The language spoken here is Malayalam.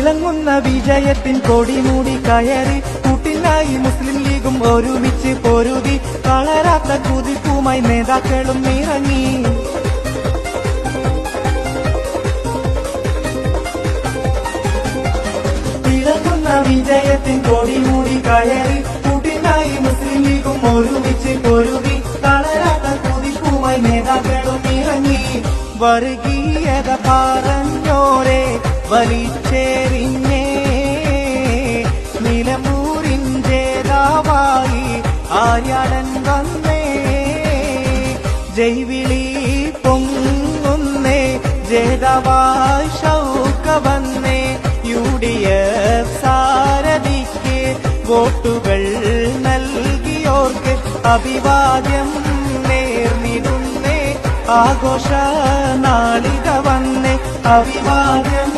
തിളങ്ങുന്ന വിജയത്തിൻ കൊടിമൂടി കയറി കൂട്ടിനായി മുസ്ലിം ലീഗും ഒരുമിച്ച് പൊരുതി വളരാത്ത കുതിപ്പുമായി നേതാക്കളും ഇറങ്ങി. തിളങ്ങുന്ന വിജയത്തിൻ കൊടിമൂടി കയറി കൂട്ടിനായി മുസ്ലിം ലീഗും ഒരുമിച്ച് പൊരുതി വളരാത്ത കുതിപ്പുമായി നേതാക്കളും ഇറങ്ങി. വർഗീയത പറഞ്ഞോരെ വലിച്ചെറിഞ്ഞേ നിലമ്പൂരിൻ ജേതാവായി ആര്യാടൻ വന്നേ. ജൈവിളി പൊങ്ങുന്നേ ജേതാവായി ഷൗക്ക വന്നേ. UDF സാരഥിക്ക് വോട്ടുകൾ നൽകിയോർക്ക് അഭിവാദ്യം നേർന്നിടുന്നേ. ആഘോഷ നാളിക വന്നേ അഭിവാദ്യം